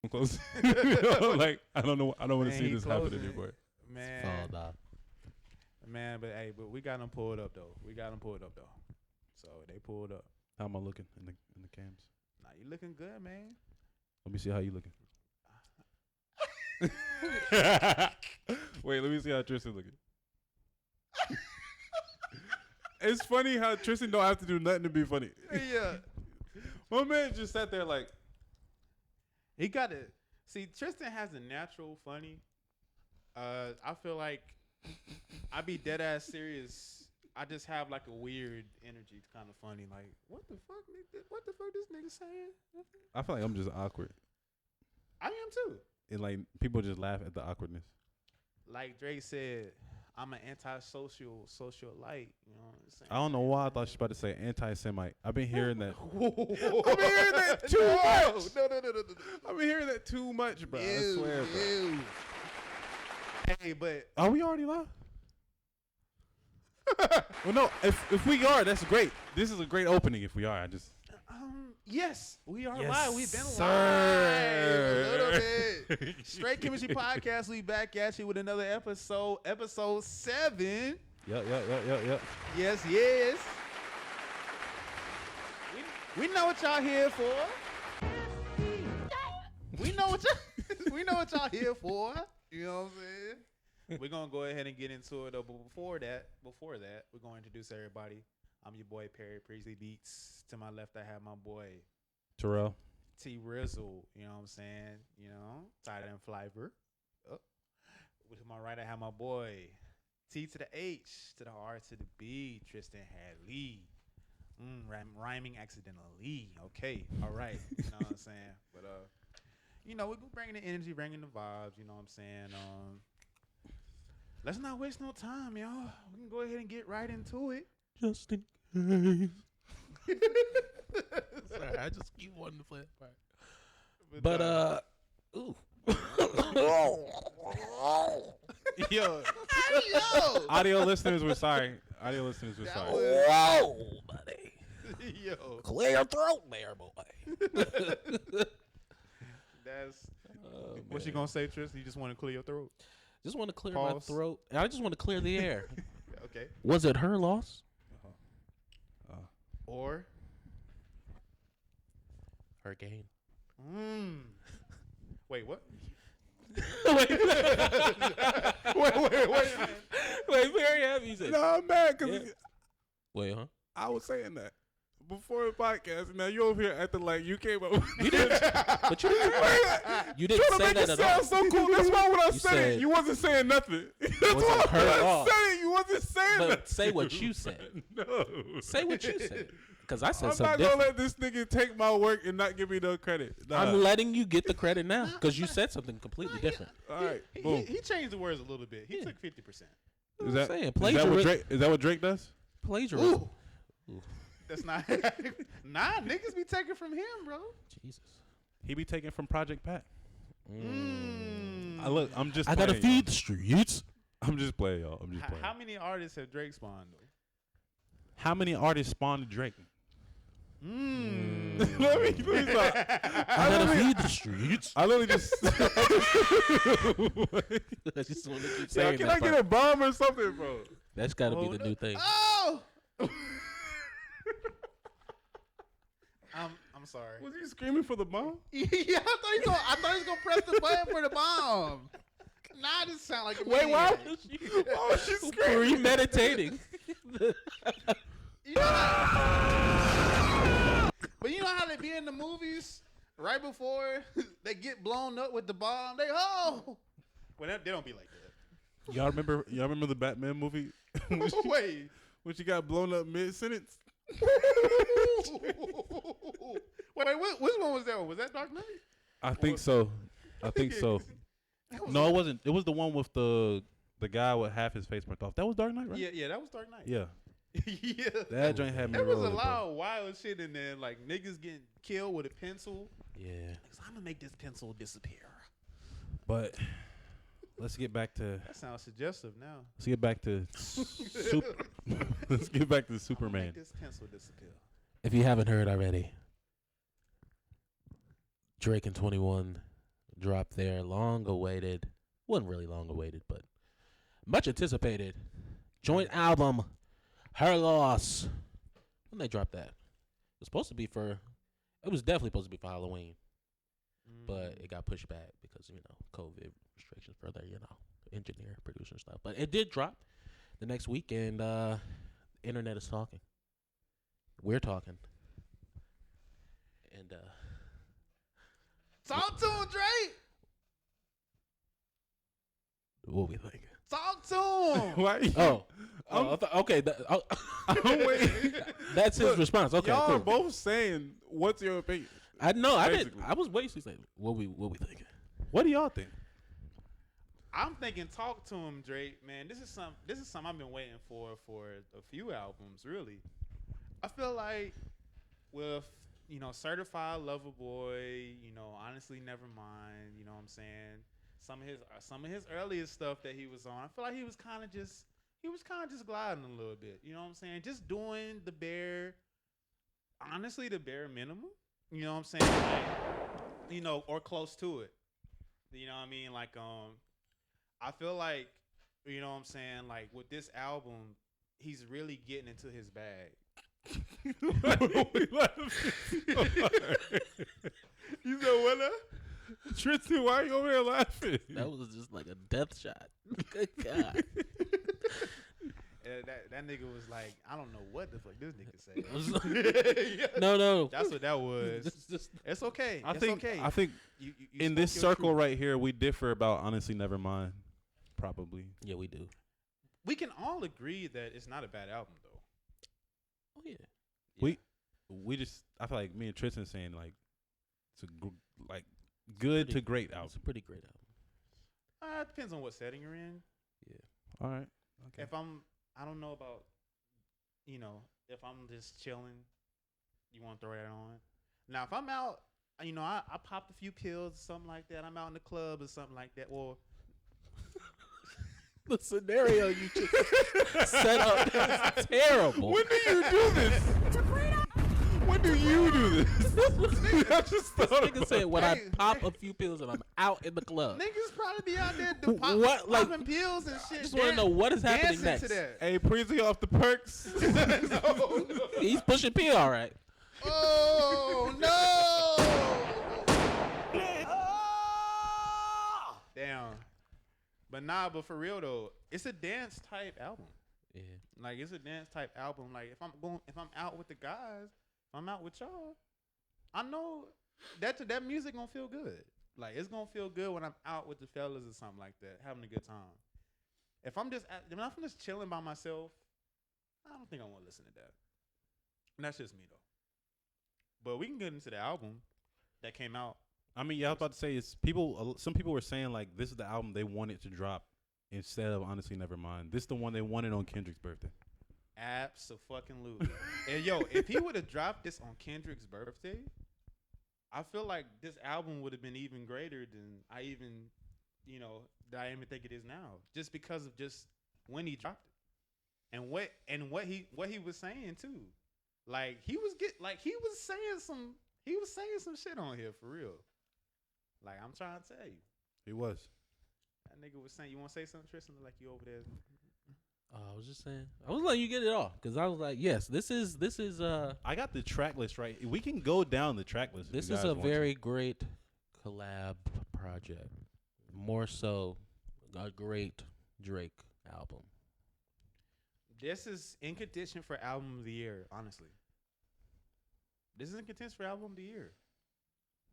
I'm closing. Like I don't know. I don't want to see this happen closing. anymore. Man, but hey, but we got them pulled up though. So they pulled up. How am I looking in the cams? Nah, you looking good, man. Let me see how you looking. Wait, let me see how Tristan looking. It's funny how Tristan don't have to do nothing to be funny. Yeah. My man just sat there like He got to see. Tristan has a natural funny. I feel like I be dead ass serious. I just have like a weird energy. It's kind of funny. Like what the fuck? What the fuck this nigga saying? I feel like I'm just awkward. I am too. And like people just laugh at the awkwardness. Like Drake said, I'm an antisocial socialite. You know what I'm saying? I don't know why I thought she was about to say anti-Semite. I've been hearing that. I've been hearing that too much. No. I've been hearing that too much, bro. I swear, bro. Hey, but are we already live? Well, no. If we are, that's great. This is a great opening. If we are, I just. Yes, we are Yes, live. We've been sir. live a little bit. Straight Chemistry Podcast. We back at you with another episode. Episode 7. Yep. Yes. We know what y'all here for. We know what y'all here for. You know what I'm saying? We're gonna go ahead and get into it. But before that, we're gonna introduce everybody. I'm your boy Perry Priestley Beats. To my left, I have my boy Terrell. T Rizzle. You know what I'm saying? You know, tight end Flyver. With my right, I have my boy T to the H to the R to the B. Tristan Hadley. Rhyming accidentally. Okay, all right. You know what I'm saying? But you know, we're bringing the energy, bringing the vibes. You know what I'm saying? Let's not waste no time, y'all. We can go ahead and get right into it. Just in case. Sorry, I just keep wanting to play that part. But ooh. Yo. Audio listeners, we're sorry. Whoa, buddy. Yo. Clear your throat there, boy. That's what you gonna say, Tris? You just want to clear your throat? Just want to clear Pause. my throat. I just want to clear the air. Okay. Was it her loss? Or her gain? Wait, what? Wait, very happy. Said, No, I'm mad because wait, huh? I was saying that before the podcast. Now you over here acting like you came up. You didn't, but you didn't. You didn't Trying to say make that it at all. sound so cool. That's why when I You said it, said- you wasn't saying nothing. That's Was why it her when I loss? said it, you wasn't saying But nothing. say what you said. No. Say what you said. Because I said I'm something not different. gonna let this nigga take my work and not give me no credit. Nah. I'm letting you get the credit now because you said something completely different. All right, boom. He changed the words a little bit. He took 50%. Is that, saying, is that what Drake does? Plagiarism. Ooh. That's not. Nah, niggas be taking from him, bro. Jesus. He be taking from Project Pat. I'm just. I gotta playing, feed y'all. the streets. I'm just playing, y'all. I'm just playing. How many artists have Drake spawned though? How many artists spawned Drake? Let let me stop. I gotta feed the streets. I literally just. I just want to keep Yo, saying can that I get part. a bomb or something, bro? That's gotta be the new thing. Oh. I'm sorry. Was he screaming for the bomb? Yeah, I thought he was gonna press the button for the bomb. Nah, this sound like a Wait, why? maniac. Why was she screaming? Premeditating. You know but you know how they be in the movies right before they get blown up with the bomb? Well, they don't be like that. Y'all remember the Batman movie? Wait. When she got blown up mid sentence? Wait, which one was that one? Was that Dark Knight? I think so. No, it wasn't. It was the one with the guy with half his face burnt off. That was Dark Knight, right? Yeah, that was Dark Knight. Yeah. Yeah. That joint had me There was a rolling, lot bro. of wild shit in there, like niggas getting killed with a pencil. Yeah. I'm gonna make this pencil disappear. But let's get back to That sounds suggestive now. let's get back to let's get back to Superman. Make this pencil disappear. If you haven't heard already, Drake and 21 dropped their long-awaited, wasn't really long-awaited, but much anticipated joint album, Her Loss. When they dropped that, it was supposed to be for, it was definitely supposed to be for Halloween, but it got pushed back because, COVID restrictions for their, engineer, producer stuff. But it did drop the next week, and internet is talking. We're talking. And talk to him, Drake. what we think? Talk to him. Why? Okay. That's his response. Okay, y'all are cool. both saying, "What's your opinion?" I know. I did. Basically. I was basically saying, what we thinking? What do y'all think? I'm thinking, talk to him, Drake. Man, this is something I've been waiting for a few albums, really. I feel like with Certified Lover Boy, Honestly Nevermind, you know what I'm saying? Some of his earliest stuff that he was on, I feel like he was kind of just gliding a little bit, you know what I'm saying? Just doing the bare minimum, you know what I'm saying? Like, or close to it. You know what I mean? Like, I feel like, you know what I'm saying? Like, with this album, he's really getting into his bag. You said what? Tristan, why are you over here laughing? That was just like a death shot. Good God. That nigga was like, I don't know what the fuck this nigga said. No. That's what that was. It's okay. I it's think okay. You spoke in this your circle truth. right here, we differ about Honestly Nevermind. Probably. Yeah, we do. We can all agree that it's not a bad album, though. Oh yeah. We just, I feel like me and Tristan saying like it's a good to great album. It's a pretty great album. It depends on what setting you're in. Yeah. All right. Okay. If I don't know about, if I'm just chilling, you want to throw that on. Now, if I'm out, I popped a few pills or something like that. I'm out in the club or something like that. Or The scenario you just set up is terrible. When do you do this? When do you do this? I just This thought nigga said when I pop a few pills and I'm out in the club. niggas probably be out there What, like- popping pills and shit. I just want to know what is happening dancing next. to that. Hey, Preezy off the perks. No. He's pushing P, all right. Oh no! Damn. But for real though, it's a dance type album. Yeah. Like it's a dance type album. Like if I'm out with the guys, if I'm out with y'all, I know that music gonna feel good. Like it's gonna feel good when I'm out with the fellas or something like that, having a good time. If I'm just chilling by myself, I don't think I want to listen to that. And that's just me though. But we can get into the album that came out. I mean, yeah, I was about to say some people were saying like this is the album they wanted to drop instead of Honestly Nevermind. This is the one they wanted on Kendrick's birthday. Absolutely. And yo, if he would have dropped this on Kendrick's birthday, I feel like this album would have been even greater than I even think it is now. Just because of just when he dropped it. And what he was saying too. Like he was saying some shit on here for real. Like I'm trying to tell you. He was. That nigga was saying, you want to say something, Tristan? Like you over there. I was just saying. I was letting you get it off because I was like, yes, this is. I got the track list right. We can go down the track list. This is a very great collab project. More so, a great Drake album. This is in contention for album of the year, honestly. This is in contention for album of the year.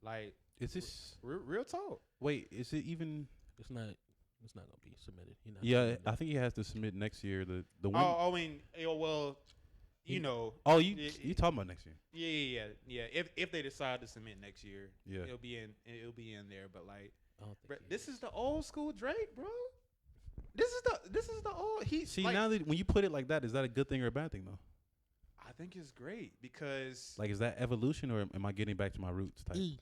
Like, Is this? real talk? Wait, is it even? It's not gonna be submitted. Yeah, submitted. I think he has to submit next year. The one. Oh, I mean, well, you know. Oh, you talking about next year? Yeah. If they decide to submit next year, Yeah. it'll be in there. But like, I don't think bro, he this is the old school Drake, bro. This is the old. See, like, now that when you put it like that, is that a good thing or a bad thing though? I think it's great because Like, is that evolution or am I getting back to my roots? Type? E.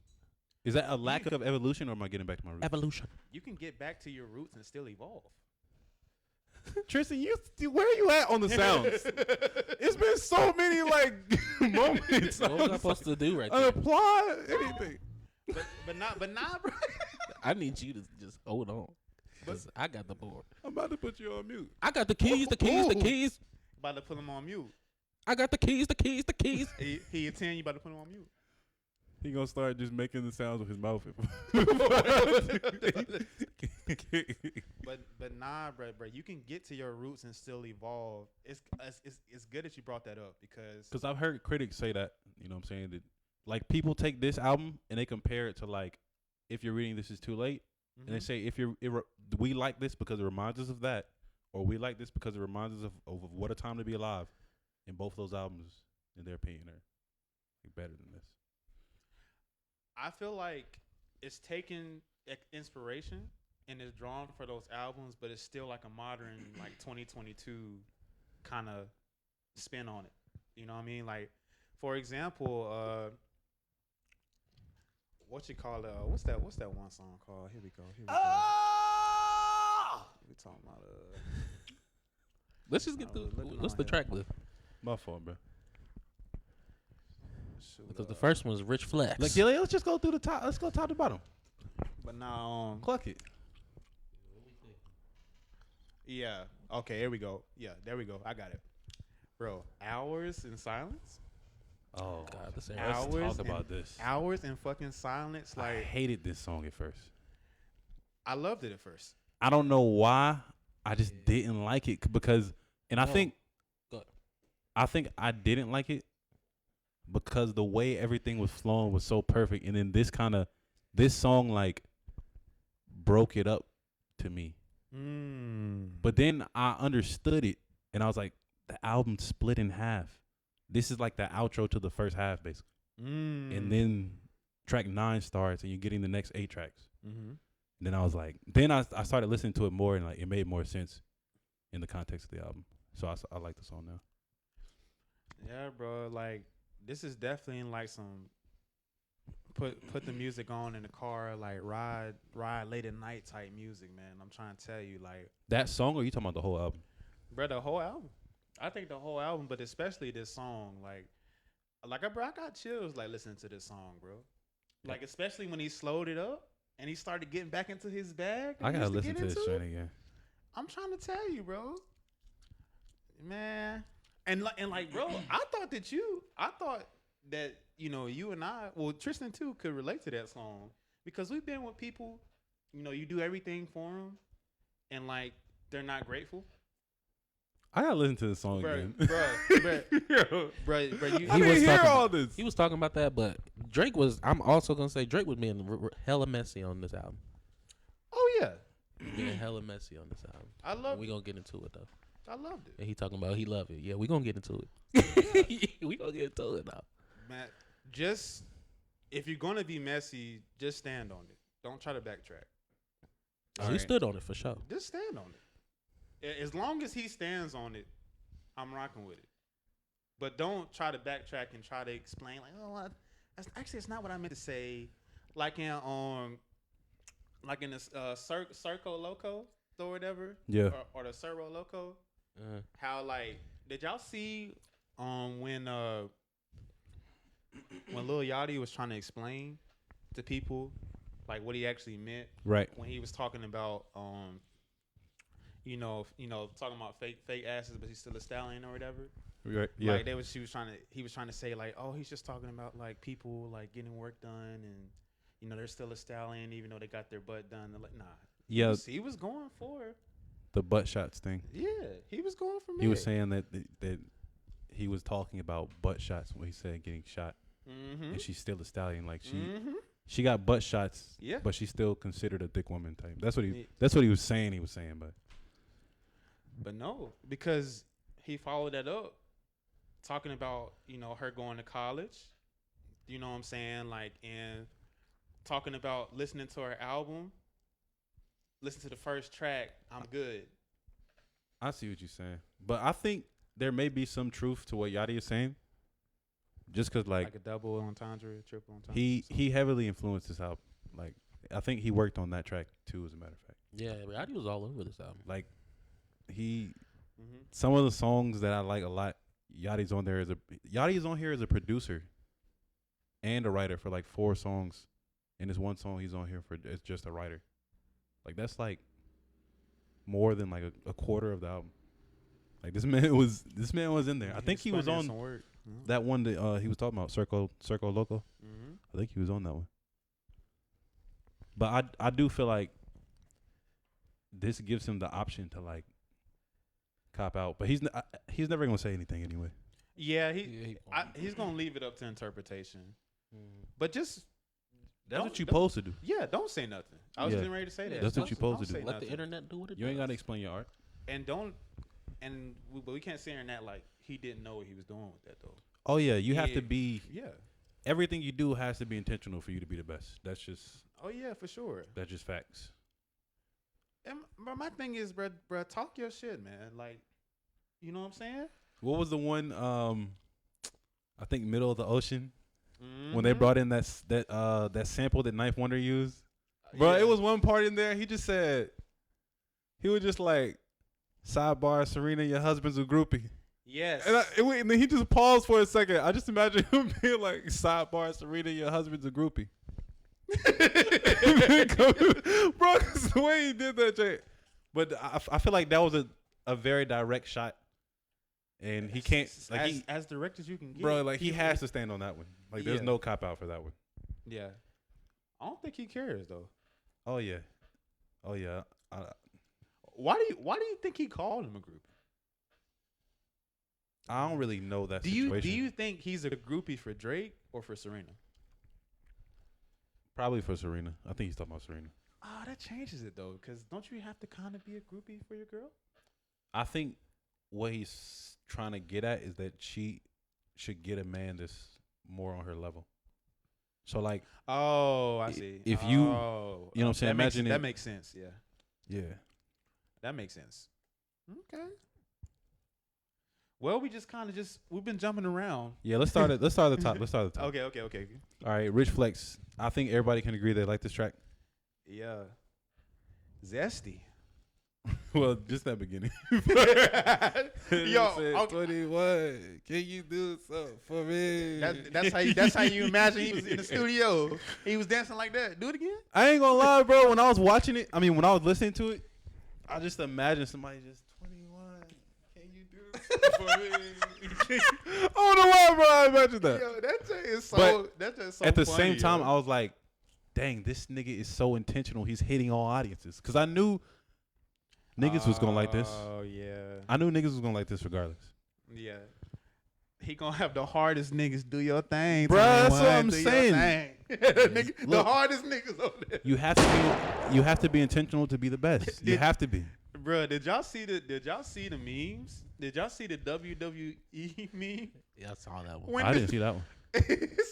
Is that a lack of evolution or am I getting back to my roots? Evolution. you can get back to your roots and still evolve. Tristan, where are you at on the sounds? It's been so many like moments. What was I supposed to do right there? Unapplaud anything. but nah, bro. I need you to just hold on. Because I got the board. I'm about to put you on mute. I got the keys, the keys, the keys. About to put him on mute. I got the keys, the keys, the keys. He a 10, you about to put him on mute. He gonna start just making the sounds with his mouth. But nah, bro, you can get to your roots and still evolve. It's good that you brought that up because I've heard critics say that, you know what I'm saying, that like people take this album and they compare it to like If You're Reading This Is Too Late, and they say we like this because it reminds us of that, or we like this because it reminds us of What a Time to Be Alive. And both those albums, in their opinion, are like better than this. I feel like it's taken inspiration and it's drawn for those albums, but it's still like a modern, like 2022 kind of spin on it. You know what I mean? Like, for example, what you call it? What's that one song called? Here we go. We talking about Let's just get what's the track list? My fault, bro. Because the first one is Rich Flex. Like, yeah, let's just go through the top. Let's go top to bottom. But now, Cluck it. yeah. Okay, here we go. Yeah, there we go. I got it, bro. Hours in Silence. Oh God, let's Hours talk about this. Hours in fucking silence. I Like, hated this song at first. I loved it at first. I don't know why. I just didn't like it because, and I think I didn't like it because the way everything was flowing was so perfect, and then this song like broke it up to me. But then I understood it, and I was like, the album split in half. This is like the outro to the first half, basically. And then track 9 starts, and you're getting the next 8 tracks. And then I was like, I started listening to it more, and like it made more sense in the context of the album. So I like the song now. Yeah, bro. Like, this is definitely like some put the music on in the car, like ride late at night type music, man. I'm trying to tell you, like, That song, or are you talking about the whole album? bro, the whole album. I think the whole album, but especially this song, like bro, I got chills like listening to this song, bro. Like, especially when he slowed it up and he started getting back into his bag. I gotta listen to this joint again. I'm trying to tell you, bro, man. And like, bro, I thought that you and I, well, Tristan too, could relate to that song because we've been with people, you do everything for them, and like they're not grateful. I gotta listen to this song again. Bro, I didn't hear all this. He was talking about that, but Drake was. I'm also gonna say Drake was being hella messy on this album. Oh yeah, Being hella messy on this album. I love. We gonna get into it though. I loved it. And he talking about he love it. Yeah, we gonna get into it. We gonna get into it now. Matt, just if you're gonna be messy, just stand on it. Don't try to backtrack. He stood on it for sure. Just stand on it. As long as he stands on it, I'm rocking with it. But don't try to backtrack and try to explain like, oh, it's not what I meant to say. Like in this Circo Loco or whatever. Yeah. Or the Cerro Loco. How, like, did y'all see when Lil Yachty was trying to explain to people like what he actually meant, Right. when he was talking about talking about fake asses, but he's still a stallion or whatever. Right. Yeah. Like he was trying to say like, oh, he's just talking about like people like getting work done and they're still a stallion even though they got their butt done. They're like, nah. Yeah. He was going for The butt shots thing. Yeah, he was going for me. He was saying that he was talking about butt shots when he said getting shot, and she's still a stallion. Like she got butt shots, yeah, but she's still considered a thick woman type. That's what he was saying. But no, because he followed that up, talking about her going to college. You know what I'm saying? Like, and talking about listening to her album. Listen to the first track. I'm good. I see what you're saying, but I think there may be some truth to what Yachty is saying. Just because, like a double entendre, triple entendre. He heavily influenced this album. Like, I think he worked on that track too. As a matter of fact, yeah, Yachty was all over this album. Like, some of the songs that I like a lot, Yachty's on here as a producer and a writer for like 4 songs and this one song he's on here for it's just a writer. Like that's like more than like a quarter of the album. Like this man was in there. I think he was on that one that he was talking about, Circo Loco. Mm-hmm. I think he was on that one. But I do feel like this gives him the option to like cop out, but he's never gonna say anything anyway. Yeah, he's gonna leave it up to interpretation. But just that's what you're supposed to do. Yeah, don't say nothing. I was getting ready to say that. That's what you're supposed to do. Let the internet do what it does. You ain't gotta explain your art. But we can't say in that like he didn't know what he was doing with that though. Oh yeah, you have to be. Yeah. Everything you do has to be intentional for you to be the best. That's just. Oh yeah, for sure. That's just facts. And my thing is, bro, talk your shit, man. Like, you know what I'm saying? What was the one? I think Middle of the Ocean. Mm-hmm. When they brought in that sample that Ninth Wonder used, bro, it was one part in there. He just said, he was just like, sidebar, Serena, your husband's a groupie. Yes. And then he just paused for a second. I just imagine him being like, sidebar, Serena, your husband's a groupie. Bro, that's the way he did that, Jay. But I feel like that was a very direct shot. And he can't like as direct as you can get. Bro, like he has to stand on that one. Like there's no cop out for that one. Yeah. I don't think he cares though. Oh yeah. Why do you think he called him a groupie? I don't really know that situation. Do you think he's a groupie for Drake or for Serena? Probably for Serena. I think he's talking about Serena. Oh, that changes it though, because don't you have to kind of be a groupie for your girl? I think what he's trying to get at is that she should get a man that's more on her level. So like, oh, I see. If you, you know what I'm saying? Imagine that makes sense. Yeah. Yeah. That makes sense. Okay. Well, we've been jumping around. Yeah, let's start at the top. Okay. All right, Rich Flex. I think everybody can agree they like this track. Yeah. Zesty. Well, just that beginning. Yo, 21. Can you do something for me? That's how you imagine he was in the studio. He was dancing like that. Do it again. I ain't gonna lie, bro. When I was watching it, when I was listening to it, I just imagine somebody just 21. Can you do something for me? I don't know why, bro. I imagine that. Yo, that thing is so. But that's just so. At the funny, same time, yo. I was like, dang, this nigga is so intentional. He's hitting all audiences. Because I knew niggas was going to like this. Oh, yeah. I knew niggas was going to like this regardless. Yeah. He going to have the hardest niggas do your thing. Bruh, that's what I'm saying. The hardest niggas over there. You have to be intentional to be the best. You have to be. Bruh, did y'all see the memes? Did y'all see the WWE meme? Yeah, I saw that one. I didn't see that one.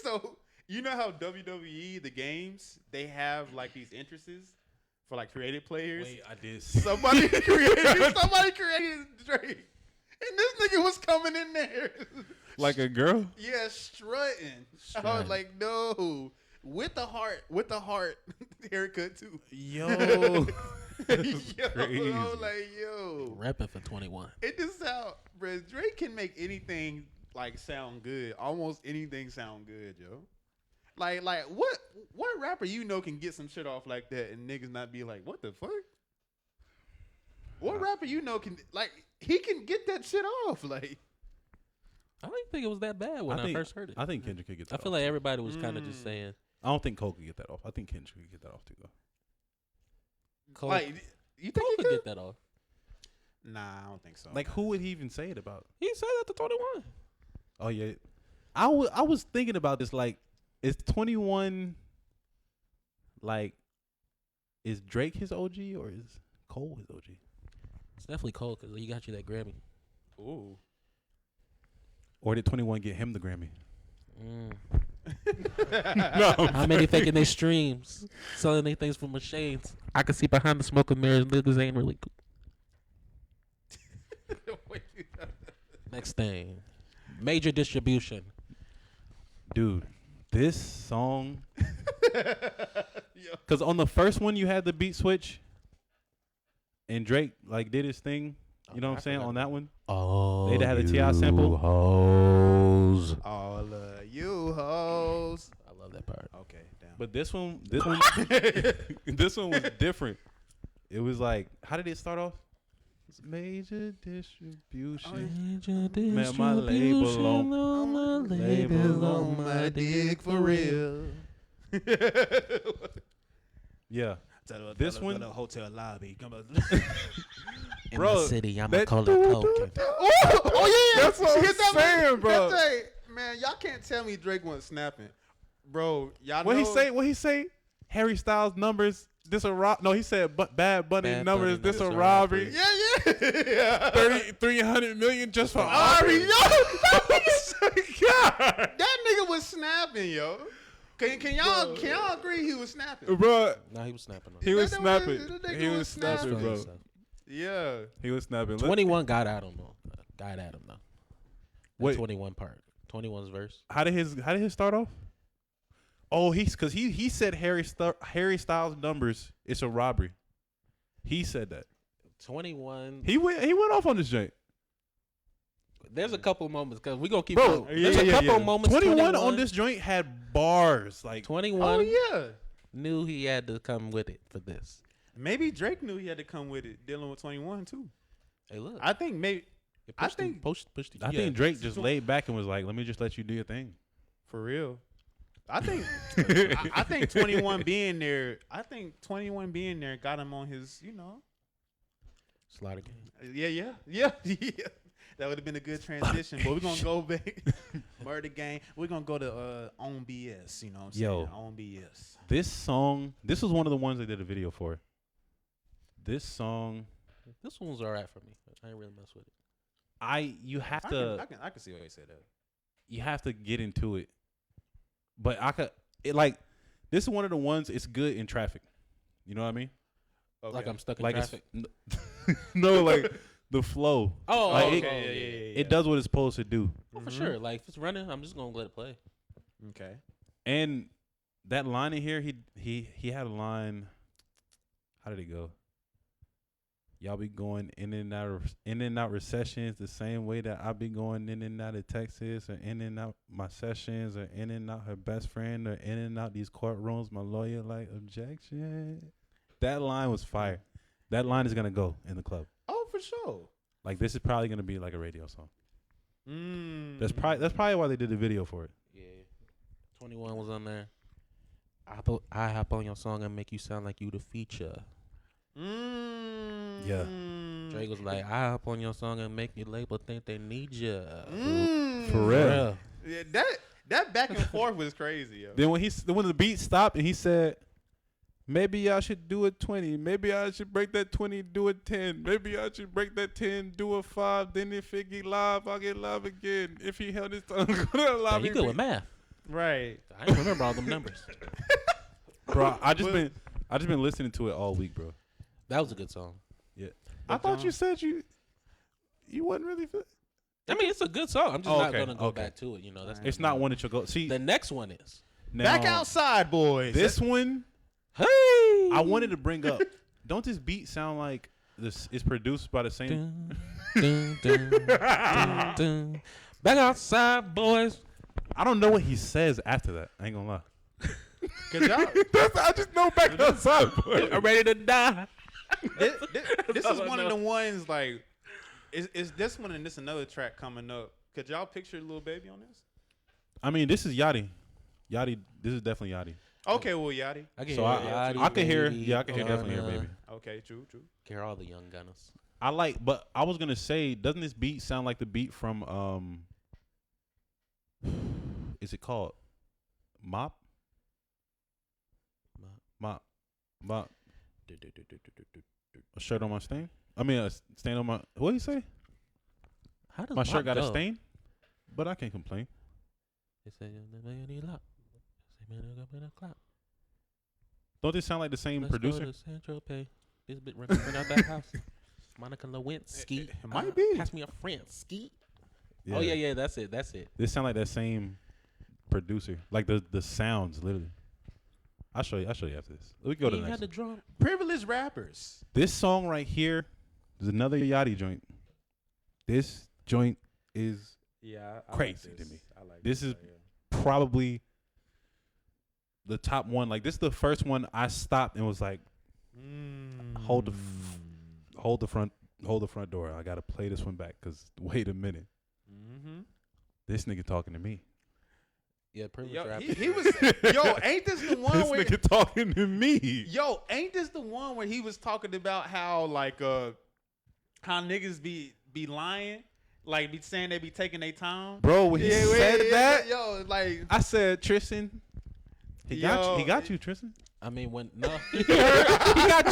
So, you know how WWE, the games, they have like these entrances for like creative players? Wait, I did. Somebody created Drake. And this nigga was coming in there. Like a girl? Yeah, strutting. I was like, no. With the heart haircut too. Yo. Yo, crazy. I was like, yo. Repping for 21. It just sound, bro, Drake can make anything like sound good. Almost anything sound good, yo. Like what rapper you know can get some shit off like that and niggas not be like, what the fuck? What rapper you know can he can get that shit off like? I didn't think it was that bad when I first heard it. I think Kendrick could get that off. I feel like everybody was kind of just saying. I don't think Cole could get that off. I think Kendrick could get that off too though. Cole, you think Cole he could get that off? Nah, I don't think so. Like who would he even say it about? He said that to 21. Oh yeah. I was thinking about this like, is 21 like, is Drake his OG or is Cole his OG? It's definitely Cole because he got you that Grammy. Ooh. Or did 21 get him the Grammy? No. How many faking their streams, selling their things from machines? I can see behind the smoke and mirrors. Niggas ain't really cool. Next thing, major distribution. Dude, this song. Because on the first one you had the beat switch, and Drake like did his thing. You know what I'm saying? On that one, they had a T.I. sample. Hoes. All of you hoes. I love that part. Okay, down. But this one, this one was different. It was like, how did it start off? It's major distribution. Man, my label on my dick for real. Yeah. This one, the hotel lobby. Come on. In bro, the city, I'm that- a cola coke. Oh yeah, That's what I'm Hit that saying, one. bro. That thing, man, y'all can't tell me Drake wasn't snapping, bro. Y'all what know he say? What he say? Harry Styles numbers. This a rob? No, he said Bad Bunny Bad numbers. Bunny This a numbers are robbery. Yeah. 300 million just for Ari, Ari. yo, that nigga was snapping, yo. Can y'all agree he was snapping? Bro, No, he was snapping on he it. was That snapping. nigga He was was snapping, snapping. bro. Stuff. Yeah. He was snapping. 21 got at him though. Got at him though. Wait. The 21 part. 21's verse. How did his start off? Oh, because he said Harry Styles numbers. It's a robbery. He said that. 21. He went off on this joint. There's a couple moments because we gonna keep Bro, going. There's a yeah, couple yeah. moments. 21 on this joint had bars. Like 21 Oh yeah. knew he had to come with it for this. Maybe Drake knew he had to come with it, dealing with 21 too. Hey, look. I think maybe I think- push the. I think Drake just laid back and was like, "Let me just let you do your thing." for real. I think I think 21 being there. I think 21 being there got him on his. Slaughter game. Yeah. That would have been a good transition. But we're gonna go back. Murder Gang. We're gonna go to On BS. You know what I'm saying? Yo. On BS. This song, this was one of the ones they did a video for. This song, This one was alright for me. I didn't really mess with it. you have I to can see why you said that. you have to get into it. But this is one of the ones. It's good in traffic. You know what I mean? Okay. Like I'm stuck in Like traffic. no, like the flow. Oh, Like, okay. yeah. It does what it's supposed to do. Oh, for sure. Like if it's running, I'm just gonna let it play. Okay. And that line in here, he had a line. How did it go? Y'all be going in and out recessions the same way that I be going in and out of Texas, or in and out my sessions, or in and out her best friend, or in and out these courtrooms. My lawyer like objection. That line was fire. That line is gonna go in the club. Oh, for sure. Like this is probably gonna be like a radio song. That's Mm. probably why they did the video for it. Yeah. 21 was on there. I hop on your song and make you sound like you the feature. Yeah. Drake was like, I hop on your song and make your label think they need you. For real. Yeah, that back and forth was crazy, yo. Then when the beat stopped and he said, maybe y'all should do a 20. Maybe I should break that 20, do a 10. Maybe I should break that 10, do a 5. Then if it get live, I'll get live again. If he held his tongue, go to live. Hey, you good with math. Right. I didn't remember all them numbers. Bro, I just been listening to it all week, bro. That was a good song. Yeah. I thought you said you wasn't really. I mean, it's a good song. I'm just not Okay, going to go okay. back to it. That's It's not one that you'll go see. The next one is. Now, Back outside, boys. This one, Hey! I wanted to bring up. Don't this beat sound like this is produced by the same? Dun, dun, dun, dun, dun. Back outside, boys. I don't know what he says after that. I ain't gonna lie. Cause y'all, I just know back outside, boy. I'm ready to die. this is one of the ones like, is this one and this another track coming up? Could y'all picture Lil Baby on this? I mean, this is Yachty. Yachty, this is definitely Yachty. Okay, well, Yachty. I can So hear I can hear, Baby, yeah, I can hear definitely hear Gunna. Baby. Okay, true. Hear all the young gunners. But I was gonna say, doesn't this beat sound like the beat from is it called Mop? Mop. A shirt on my stain. I mean, a stain on my. What do you say? How does My shirt got a go? stain, but I can't complain. They say, "Man, you need lock." Say, "Man, I got a clock." Don't this sound like the same Let's producer? Go to Central Pay. This bit running out that house. Monica Lewinsky. It might be. Pass me a friend. Ski. Oh yeah. That's it. This sound like that same producer. Like the sounds, literally. I'll show you after this. We can go to the He next had the one. drum. Privileged rappers. This song right here is another Yachty joint. This joint is Yeah, Crazy to me. I like This is yeah. probably the top one. Like this is the first one I stopped and was like, hold the front door. I gotta play this one back because wait a minute, this nigga talking to me. Yeah, pretty Yo, much. he was. Yo, ain't this the one This where? nigga talking to me. Yo, ain't this the one where he was talking about how like how niggas be lying, like be saying they be taking their time. Bro, when he said that, yo, like I said, Tristan, he got you, Tristan. I mean, when he got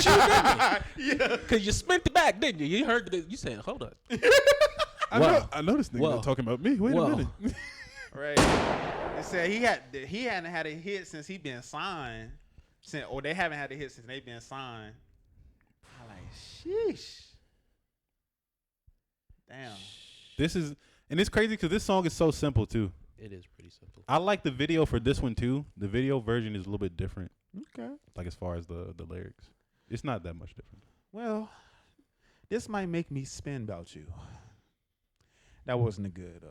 you, didn't he? yeah. Because you spent the back, didn't you? You heard you said, hold up. I know this nigga talking about me. Wait a minute. Right. They said he hadn't had a hit since he been signed. Or they haven't had a hit since they been signed. I'm like, sheesh. Damn. And it's crazy because this song is so simple too. It is pretty simple. I like the video for this one too. The video version is a little bit different. Okay. Like as far as the lyrics, it's not that much different. Well, this might make me spin about you. That wasn't a good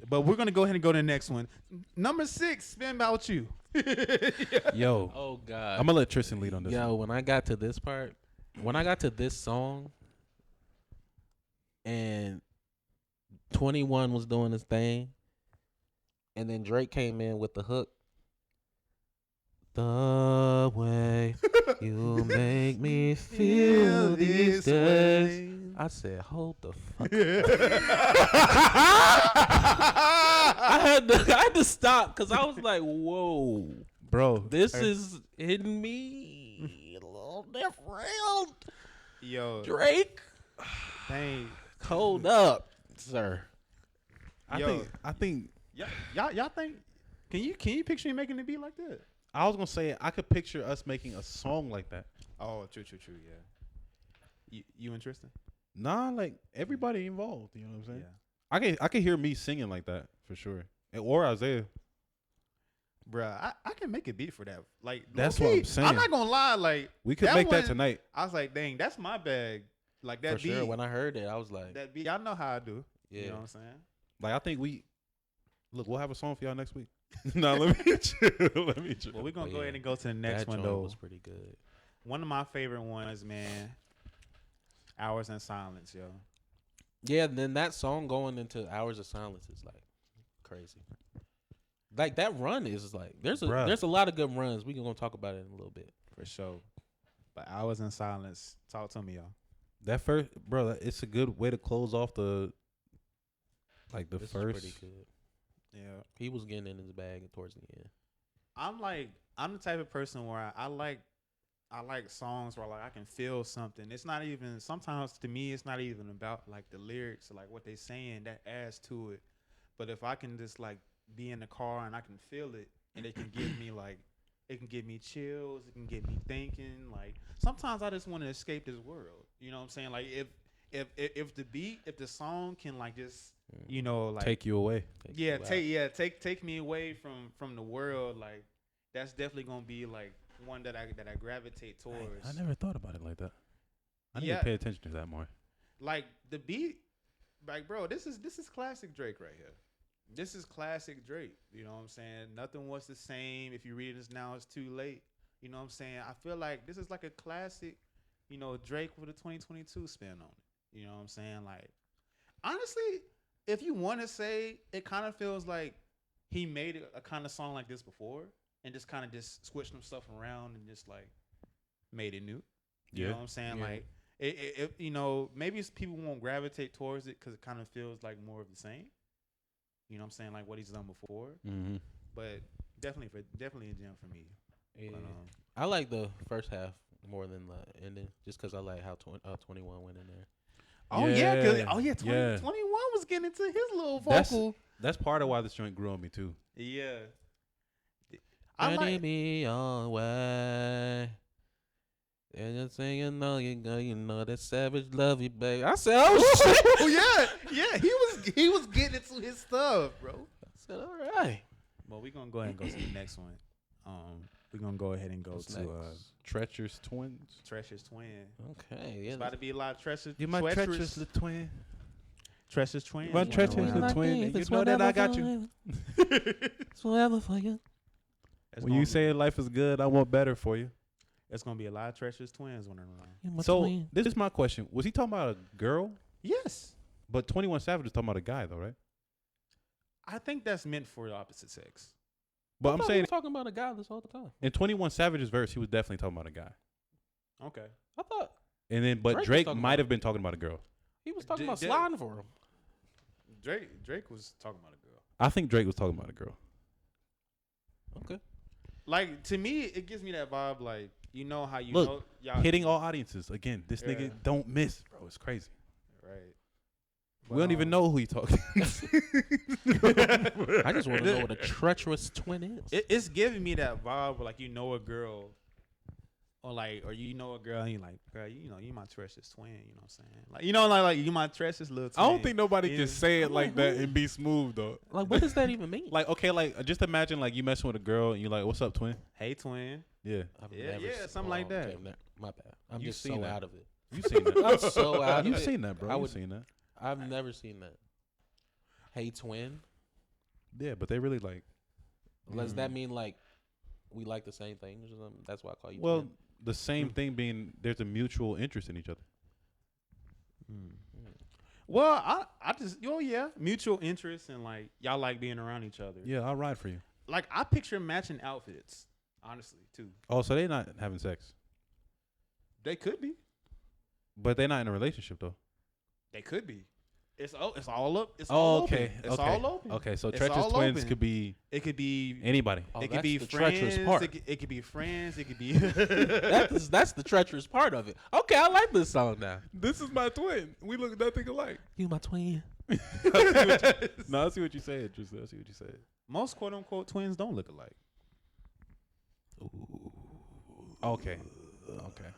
but we're gonna go ahead and go to the next one. Number 6, spin about you. Yo. Oh God. I'm gonna let Tristan lead on this. Yo, when I got to this part, when I got to this song, and 21 was doing his thing, and then Drake came in with the hook. The way you make me feel these days. I said, hold the fuck I had to stop because I was like, whoa. Bro, This is hitting me a little different. Yo, Drake, dang. hold up, sir. I think Y'all think? Can you picture him making a beat like that? I was gonna say I could picture us making a song like that. Oh, true. Yeah. You interested? Nah, like everybody involved. You know what I'm saying? Yeah. I can hear me singing like that for sure, or Isaiah. Bruh, I can make a beat for that. Like That's low-key, what I'm saying. I'm not gonna lie. Like We could that make that one, tonight. I was like, dang, that's my bag. Like that For beat. sure. When I heard it, I was like, That beat. Y'all know how I do. yeah. You know what I'm saying? Like I think we'll have a song for y'all next week. No, let me chill. Well, we're gonna Oh, go yeah. ahead and go to the next that one joint though. was pretty good. One of my favorite ones, man. Hours in Silence, yo. Yeah, and then that song going into Hours of Silence is like crazy. Like that run is like there's a lot of good runs. We're gonna talk about it in a little bit. For sure. But Hours in Silence, talk to me, y'all. That first, bro, it's a good way to close off the This first. is pretty good. Yeah. He was getting in his bag towards the end. I'm the type of person where I like songs where like I can feel something. It's not even sometimes to me it's not even about like the lyrics or like what they saying that adds to it. But if I can just like be in the car and I can feel it and it can give me like it can give me chills, it can get me thinking. Like sometimes I just want to escape this world. You know what I'm saying? Like if the song can like just you know like Take you away. take me away from the world, like that's definitely gonna be like one that I gravitate towards. I never thought about it like that. I need Yeah. to pay attention to that more. Like the beat, like bro, this is classic Drake right here. This is classic Drake. You know what I'm saying? Nothing was the same. If you read this now, it's too late. You know what I'm saying? I feel like this is like a classic, you know, Drake with a 2022 spin on it. You know what I'm saying? Like, honestly, if you want to say, it kind of feels like he made a kind of song like this before and just kind of just switched some stuff around and just like made it new. You know what I'm saying? Yeah. Like, it you know, maybe people won't gravitate towards it because it kind of feels like more of the same. You know what I'm saying? Like what he's done before. Mm-hmm. But definitely a gem for me. Yeah. But, I like the first half more than the ending, just because I like how 21 went in there. Oh yeah, 21 was getting into his little vocal. That's part of why this joint grew on me too. Yeah. Ready me on way. And you're saying, you know that savage love you, babe. I said, oh shit. Oh yeah. He was getting into his stuff, bro. I said, all right. Well, we're gonna go ahead and go to the next one. We're gonna go ahead and go What's to next? Treacherous Twins. Treacherous Twin. Okay, yeah. It's about to be a lot of treacherous. You my treacherous little twin. Treacherous Twin. My treacherous little twin. You know that I got you. It's forever for you. It's When gonna you be- say life is good, I want better for you. it's gonna be a lot of treacherous twins running around. You my So twin. this is my question: was he talking about a girl? Yes, But 21 Savage is talking about a guy, though, right? I think that's meant for the opposite sex. But I I'm thought he saying was talking about a guy this whole time. in 21 Savage's verse, he was definitely talking about a guy. Okay. I thought And then, but Drake was Drake talking might about- have been talking about a girl. he was talking J- about J- sliding for him. Drake was talking about a girl. I think Drake was talking about a girl. Okay. Like, to me, it gives me that vibe. Like, you know how you Look, know y'all Hitting all audiences again. This Yeah. nigga don't miss, bro. It's crazy. right. We don't even know who he talking. I just want to know what a treacherous twin is. It's giving me that vibe where, like, you know a girl, or you know a girl, and you're like, girl, you know, you my treacherous twin. You know what I'm saying? Like, you know, like you my treacherous little twin. I don't think nobody Yeah. can say it I'm like like, that who? and be smooth though. Like, what does that even mean? Like, okay, like just imagine like you messing with a girl and you're like, "What's up, twin?" Hey, twin. Yeah, I've yeah, never yeah, seen- something like that. okay, my bad. I'm You've just seen so that. out of it. you've seen that. I'm so out of You've it. seen that, bro. I You've would- seen that. I've never seen that. Hey, twin. Yeah, but they really like. Does that mean like we like the same things or something? That's why I call you. Well, twin? the same thing being there's a mutual interest in each other. Well, I just, mutual interest and like y'all like being around each other. Yeah, I'll ride for you. Like, I picture matching outfits, honestly, too. Oh, so they're not having sex, They could be. but they're not in a relationship though. They could be. It's all up. It's Oh, all okay. open. It's okay. all open. Okay, so It's treacherous all twins open. could be It could be. anybody. Oh, It could that's be the friends. treacherous part. It could be friends. It could be. That's the treacherous part of it. Okay, I like this song now. This is my twin. We look nothing alike. You my twin. No, I see what you said. Just I see what you said. Most quote unquote twins don't look alike. Okay. Okay.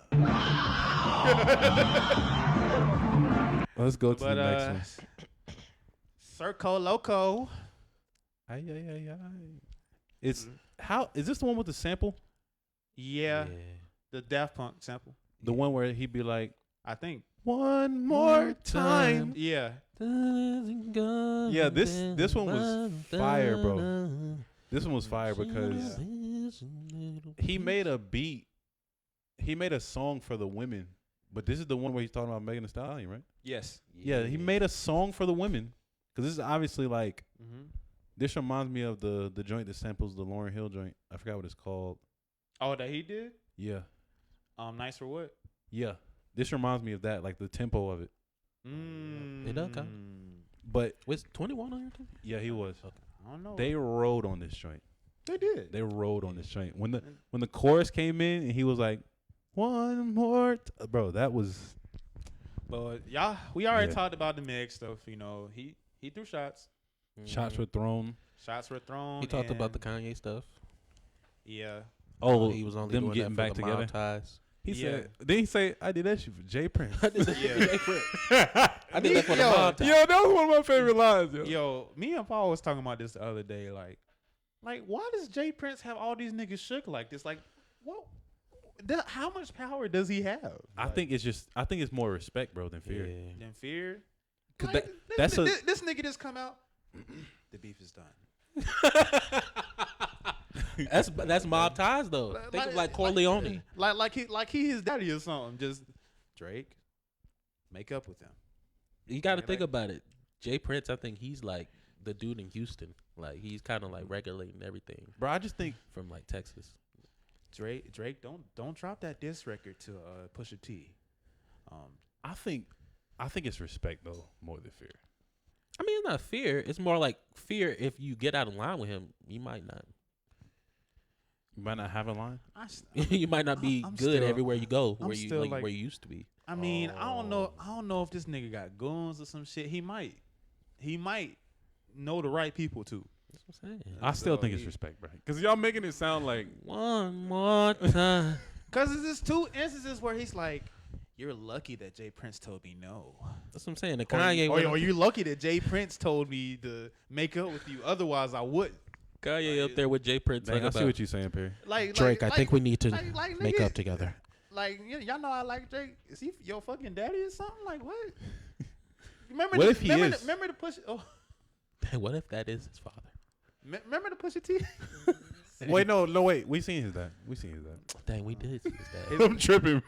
Let's go to But the next one. Circo Loco. Ay, ay, ay, ay. It's how is this the one with the sample? Yeah, the Daft Punk sample. The one where he'd be like, I think. "One more time." Yeah. Yeah, this one was fire, bro. This one was fire because he made a beat. He made a song for the women, but this is the one where he's talking about Megan Thee Stallion, right? Yes. Yeah, he made a song for the women because this is obviously like Mm-hmm. this reminds me of the joint that samples the Lauryn Hill joint. I forgot what it's called. Oh, that he did. Yeah, Nice for what? yeah. This reminds me of that, like the tempo of it. Mm. It does count. But Was 21 on here too? yeah, he was. I don't know. They rode on this joint. They did. They rode on this joint. When the chorus came in and he was like, "One more," bro, that was. But we already Yeah. talked about the Meg stuff. You know, he threw shots. Shots were thrown. Shots were thrown. He talked about the and- Kanye stuff. Yeah. Oh, He was only them doing getting that back for the together. mob ties. He Yeah. said. Then he say, "I did that shit for Jay Prince." I did that Yeah. I did that for the Yo, mob ties. Yo, that was one of my favorite lines. Yo. Yo, me and Paul was talking about this the other day. Like, why does Jay Prince have all these niggas shook like this? Like, what? How much power does he have? I think it's more respect, bro, than fear. Yeah. Than fear. 'Cause Like, that's this nigga just come out. The beef is done. That's mob ties though. Think of like Corleone. Like he his daddy or something. Just Drake, make up with him. You got to Yeah, think like- about it. Jay Prince, I think he's like the dude in Houston. Like he's kind of like regulating everything bro. I just think from like Texas. Drake, don't drop that diss record to Pusha T. I think it's respect though more than fear. I mean, it's not fear. It's more like fear. If you get out of line with him, you might not. You might not have a line. You might not be I'm good still- everywhere you go. I'm Where you still like like- where you used to be. I mean, I don't know. I don't know if this nigga got guns or some shit. He might know the right people too. That's what I'm saying. I still So think it's he- respect, bro. Because y'all making it sound like One more time. Cause it's just two instances where he's like, "You're lucky that Jay Prince told me no." That's what I'm saying. The Kanye one. Or you're lucky that Jay Prince told me to make up with you. Otherwise, I wouldn't. Kanye up there with Jay Prince. Dang, Talking I see about, what you're saying, Perry. Like Drake, I think we need to like, make nigga, up together. Like y'all know I like Drake. Is he your fucking daddy or something? Like what? Remember? What the, if he remember is? remember to push. Oh, What if that is his father? remember to push a T. Wait, no, wait. We seen his dad. Dang, we did see his dad. I'm tripping.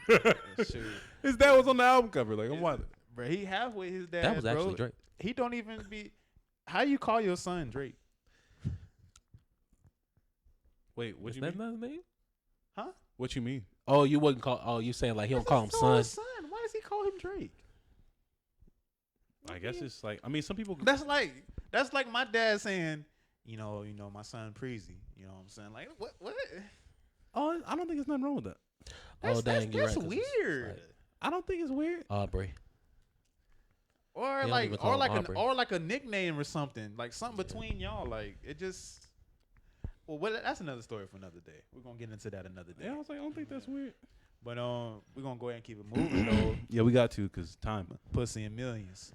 Shoot. His dad was on the album cover. Like, I'm wild. Bro, he halfway his dad. That was bro. actually Drake. He don't even be. How you call your son Drake? Wait, what Is you that mean? not his name? Huh? What you mean? Oh, you wouldn't call. Oh, you saying like he don't call him son? Son. Why does he call him Drake? I guess it's like, I mean, some people. That's like my dad saying, you know, my son Preezy. You know what I'm saying? Like what? Oh, I don't think there's nothing wrong with that. Oh, dang, you're that's right, 'cause it's weird. like I don't think it's weird. Aubrey. Or They don't like, even call him Aubrey. or like a nickname or something, like something between y'all. Like it just. Well, that's another story for another day. We're gonna get into that another day. Yeah, I was like, I don't think that's weird. But we're gonna go ahead and keep it moving though. Yeah, we got to because time. Pussy in millions.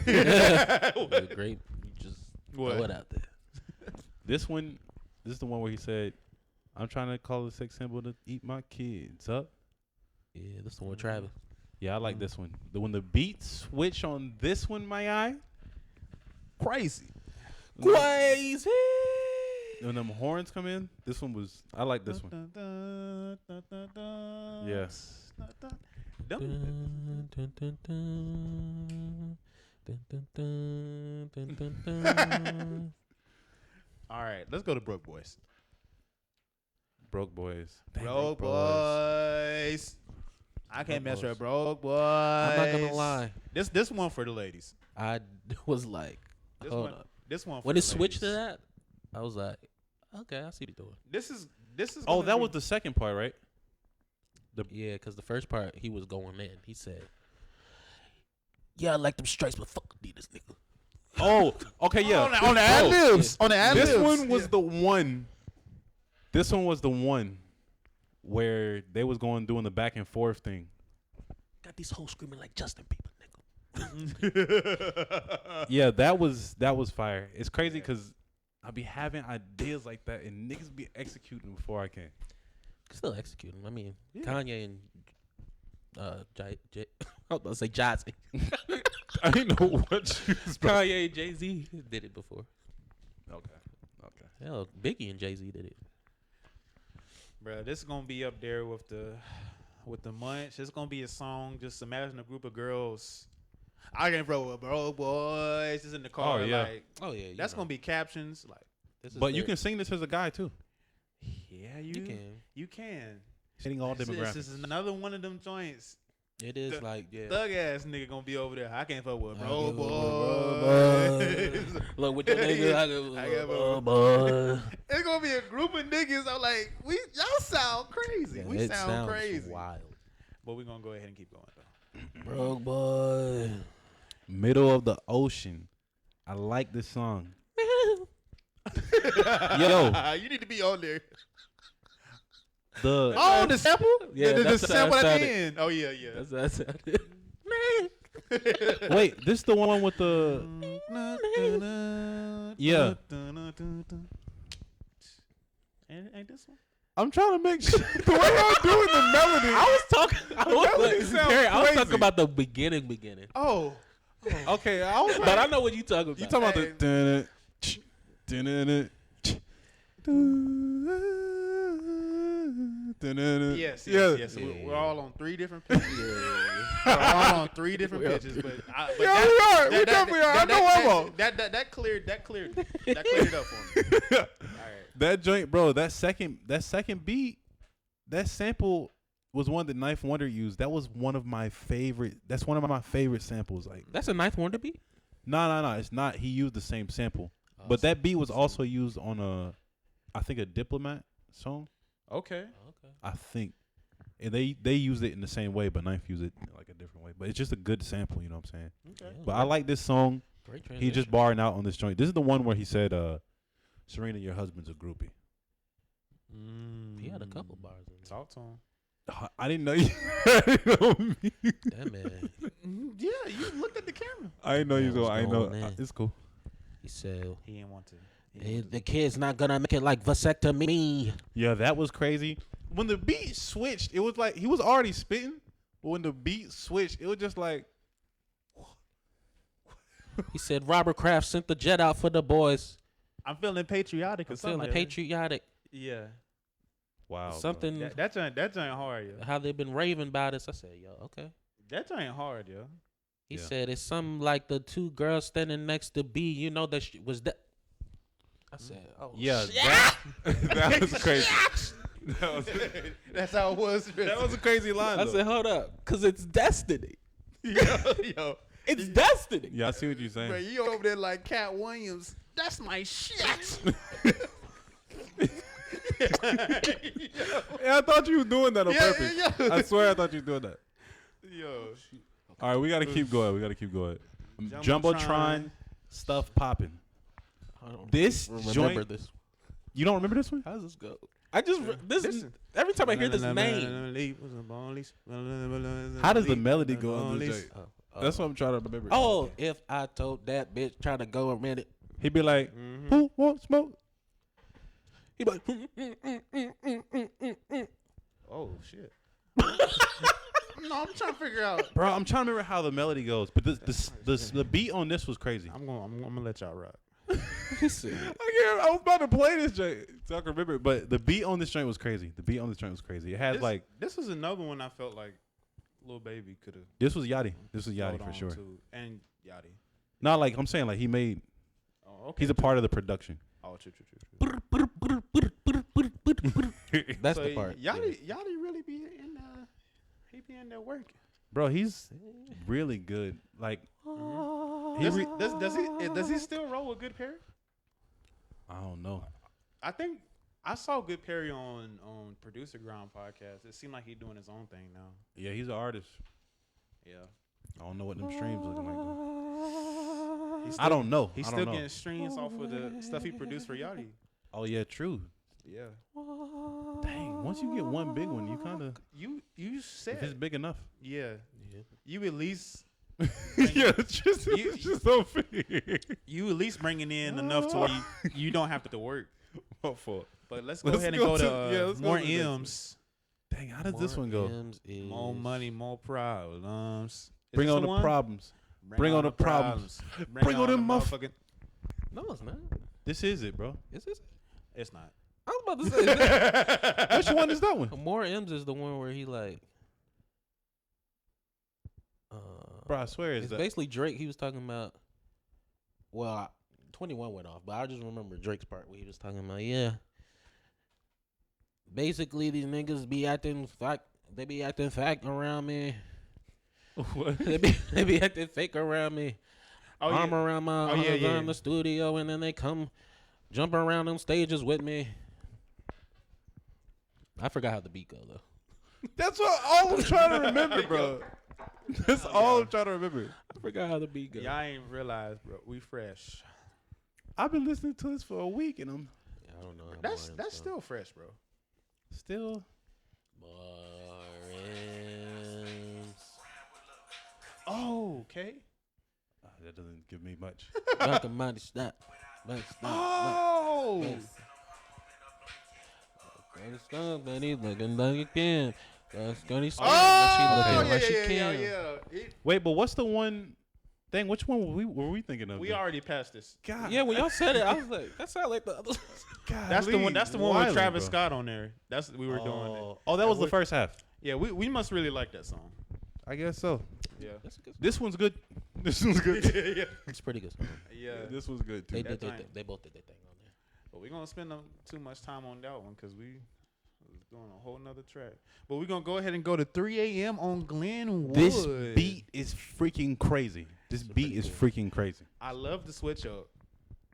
Great. You just What? throw it out there. This is the one where he said, "I'm trying to call a sex symbol to eat my kids up." Yeah, this the one, Travis. Yeah, I like this one. When the beats switch on this one, my eye, Crazy. Crazy. when them horns come in, this one was. I like this one. Yeah. Dun, dun, dun, dun. Dun, dun, dun, dun, dun, dun. All right, let's go to Broke Boys. Broke Boys. Broke Boys. I can't mess with Broke Boys. I'm not gonna lie. This one for the ladies. I was like, This hold one. up. This one. For When the it switched to ladies. that, I was like, okay, I see what you're doing. This is. Oh, gonna that be- was the second part, right? Yeah, because the first part he was going in. He said, "Yeah, I like them stripes, but fuck Adidas, nigga." Oh, okay, yeah. on the ad libs. On the ad libs. This one was the one. This one was the one where they was doing the back and forth thing. Got these hoes screaming like Justin Bieber, nigga. Yeah, that was fire. It's crazy because I be having ideas like that and niggas be executing before I can. Still executing. I mean, Kanye and I was about to say Jazzy. I didn't know what you was about. Kanye and Jay-Z did it before. Okay. Hell, Biggie and Jay-Z did it. Bro, this is gonna be up there with the munch. It's gonna be a song. Just imagine a group of girls. I can throw with Broke Boys. Just in the car. Oh, yeah. Like, Oh yeah, that's gonna be captions. Like, This is But you their- can sing this as a guy too. yeah, You can. You can. Hitting all demographics. This is another one of them joints. It is Th- like yeah. Thug ass nigga gonna be over there. I can't fuck with I Broke give a Boys. Look with the nigga. I give a- go, boy. It's gonna be a group of niggas. I'm like, y'all sound crazy. Yeah, we it sound sounds crazy. Wild. But we're gonna go ahead and keep going though. Broke boy. Middle of the ocean. I like this song. Yo. You need to be on there. The Oh, the sample? Yeah, the that's how sample it at the sounded. end. Oh, yeah, yeah. That's that sounded. wait, this the one with the Yeah. Ain't this one? I'm trying to make sure the way I'm doing the melody. I was talking. I was, melody like, sounds Gary, I was crazy. talking about the beginning. Oh. Okay, I was But I know what you talking about. you talking about the Yes. Yeah. So Yeah. we're all on three different pitches. We're all on three different pitches. But Yeah, we are. We definitely are. I know I'm on. That cleared it up for me. All right. That joint, bro, that second beat, that sample was one that Knife Wonder used. That was one of my favorite. That's one of my favorite samples. Like, That's a Ninth Wonder beat. no, it's not. He used the same sample, but that beat was also used on I think a Diplomat song. Okay. Okay. I think, and they used it in the same way, but Knife used it like a different way. But it's just a good sample, you know what I'm saying? Okay. But I like this song. Great He just transition. barring out on this joint. This is the one where he said, "Serena, your husband's a groupie." He had a couple bars in there. Talk to him. I didn't know you. I didn't know me. That man. Yeah, you looked at the camera. I didn't know you. Yeah, what's I know. going on? It's cool. He said, He didn't want to. "The kid's not gonna make it like vasectomy." Yeah, that was crazy. When the beat switched, it was like he was already spitting, but when the beat switched, it was just like, He said Robert Kraft sent the jet out for the boys. I'm feeling patriotic or I'm something. feeling patriotic. Yeah. Wow. Something That ain't hard, yo. how they've been raving about us. I said, yo, okay. That ain't hard, yo. He Yeah. said it's something like the two girls standing next to B. You know that was that. I said, oh Yeah, shit. that was crazy. That's how it was. That was a crazy line. I though. said, hold up, cause it's destiny. yo. It's destiny. Yeah, I see what you're saying. Bro, you over there like Cat Williams. That's my shit. Yeah, I thought you were doing that on purpose. Yeah. I swear I thought you were doing that. Yo. All right, we got to keep going. Jumbotron stuff popping. I don't This remember joint. this. You don't remember this one? How does this go? I just this every time I hear this name. How does the melody go on this joint? That's what I'm trying to remember. Oh, if I told that bitch trying to go a minute, He'd be like, who wants smoke? he be like, Oh shit. No, I'm trying to figure out. Bro, I'm trying to remember how the melody goes. But the beat on this was crazy. I'm gonna let y'all rock. I was about to play this joint so I can remember it. But the beat on this joint was crazy. It had This was another one I felt like Lil Baby could have. This was Yachty. For sure. And Yachty. Not like I'm saying like he made. Oh, okay. He's a part of the production. Oh, true. that's So the part. Yachty really be in. He be in there working. Bro, he's really good. Like Does he still roll with Good Perry? I don't know. I think I saw Good Perry on Producer Ground podcast. It seemed like he's doing his own thing now. Yeah, he's an artist. Yeah. I don't know what them streams looking like. Though. He's I don't know. He's I still don't know. getting streams off of the stuff he produced for Yachty. Oh yeah, true. Yeah. Dang, once you get one big one, you kind of You said if it's big enough. yeah. You at least Yeah, it's just so fair. you at least bringing in enough to where you don't have to work. What for? But let's go ahead and go to more M's. Dang, how does this one go? More money, more problems. Bring on the problems. Bring on the problems. Bring on the motherfucking. No, it's not. This is it, bro. Is this? It's not. I was about to say. Is this? Which one is that one? More M's is the one where he like. Bro, I swear It's that. basically Drake. He was talking about. Well, 21 went off, but I just remember Drake's part where he was talking about, yeah. Basically, these niggas be acting they be acting fake around me. What? they be acting fake around me. Arm around my arms in the studio, and then they come jump around them stages with me. I forgot how the beat go though. That's all I'm trying to remember, bro. That's all I'm trying to remember. I forgot how the beat go. Y'all ain't realize, bro. We fresh. I've been listening to this for a week, and I'm I don't know. That's still fresh, bro. still. Oh, okay. That doesn't give me much. Stop. Oh. He's looking like again. Yeah. Wait, but what's the one thing? Which one were we thinking of? We already passed this. God. Yeah, when y'all said it, I was like, that sound like the other. God, That's the one. That's the one with Travis bro. Scott on there. That's we were doing it. Oh, that was the first half. Yeah, we must really like that song. I guess so. Yeah. That's a good. This one's good. This one's good. yeah. It's pretty good. Yeah. This one's good too. They That did. time. They both did their thing on there. But we're gonna spend too much time on that one because we was doing a whole nother track. But we're gonna go ahead and go to 3 a.m. on Glenwood. This beat is freaking crazy. This beat is freaking crazy. I love the switch up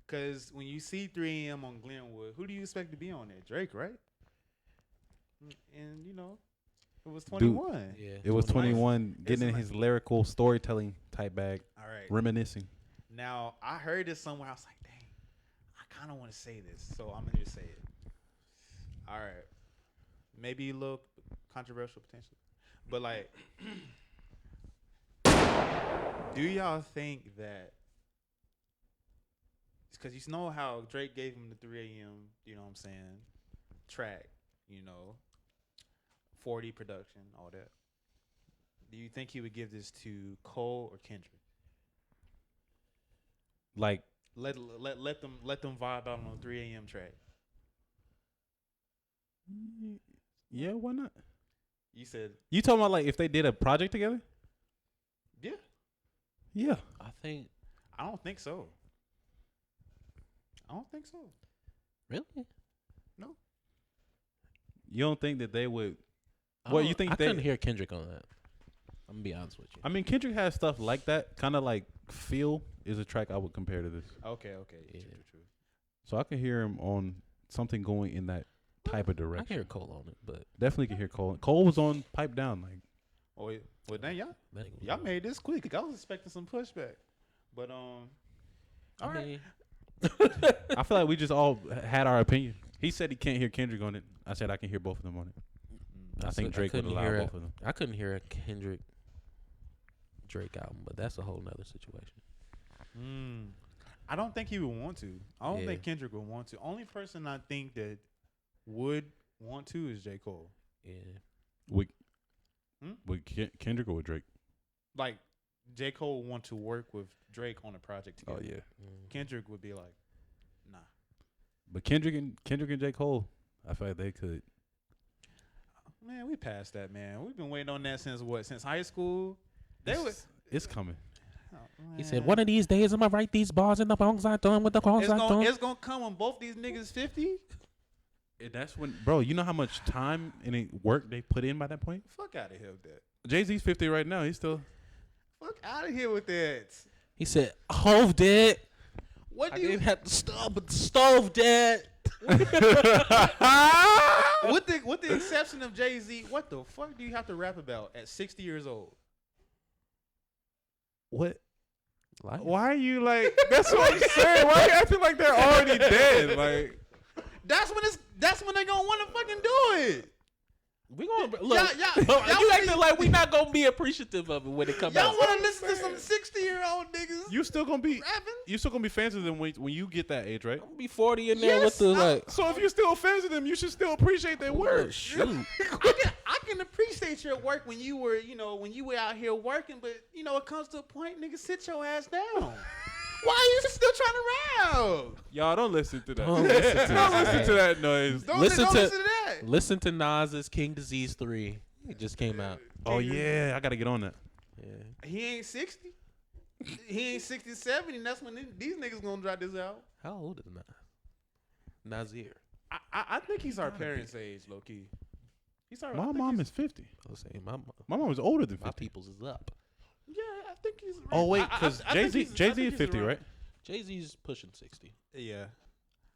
because when you see 3 a.m. on Glenwood, who do you expect to be on there? Drake, right? And you know, it was 21. Yeah. It was 21 It's getting in like- his lyrical storytelling type bag, All right. reminiscing. Now I heard this somewhere. I was like, dang, I kind of want to say this, so I'm gonna just say it. All right, maybe a little controversial potentially, but like, do y'all think that? Because you know how Drake gave him the 3 a.m. You know what I'm saying? Track, you know, 40 production, all that. Do you think he would give this to Cole or Kendrick? Like Let them vibe out on a 3 a.m. track. Yeah, why not? You said You talking about like if they did a project together? yeah. Yeah. I don't think so. Really? No. You don't think that they would? I What don't- you think I they? couldn't hear Kendrick on that. I'm gonna be honest with you. I mean, Kendrick has stuff like that. Kind of like "Feel" is a track I would compare to this. Okay. Yeah. True. So I can hear him on something going in that type of I direction. can hear Cole on it, but Definitely can hear Cole. Cole was on Pipe Down. Like, Oh wait. Well, then y'all that ain't gonna y'all be- made this quick. I was expecting some pushback, but all right. mean, I feel like we just all had our opinion. He said he can't hear Kendrick on it. I said I can hear both of them on it. I think Drake would couldn't allow hear both of them. I couldn't hear a Kendrick Drake album, but that's a whole nother situation. I don't think he would want to. I don't Yeah. think Kendrick would want to. Only person I think that would want to is J. Cole. Yeah. With Kendrick or with Drake? Like J. Cole would want to work with Drake on a project together. Mm. Kendrick would be like, nah. But Kendrick and J. Cole, I feel like they could. Man, we passed that, man. We've been waiting on that since what? Since high school? They was. It's coming. Oh, He said, man. "One of these days, I'm gonna write these bars in the songs I done with the songs I done." It's gonna come when both these niggas 50. And that's when, bro. You know how much time and work they put in by that point. Fuck out of here with that. Jay-Z's 50 right now. He's still. Fuck out of here with that. He said, "Hove dead. What I do you? didn't have the stove, but the stove dead." With the exception of Jay-Z, what the fuck do you have to rap about at 60 years old? What? Life. Why are you like? That's what I'm saying. Why are you acting like they're already dead? Like, That's when they gonna want to fucking do it. We gonna look. y'all You acting like we not gonna be appreciative of it when it comes Y'all out. want to listen to some 60-year-old niggas you still gonna be rapping? you still gonna be fans of them when you get that age, right? I'm gonna be 40 in there Yes, with the I- like. So if you're still fans of them, you should still appreciate their work. Shoot. I can appreciate your work when you were out here working, but it comes to a point, nigga, sit your ass down. Why are you still trying to rap? Y'all don't listen to that. Don't listen to Don't that. listen to that noise. Don't Listen don't to- listen to that. Listen to Nas's King Disease 3. It just came out. Oh yeah, I gotta get on that. Yeah. He ain't 60. He ain't 60, 70. And that's when these niggas gonna drop this out. How old is Nas? Nazir. I think he's our parents' age, low key. My mom is 50. I was saying my My mom is older than 50. my people's is up. Yeah, I think he's. Oh wait, I- because I think Jay-Z he's is 50, around. right? Jay-Z's pushing 60. Yeah.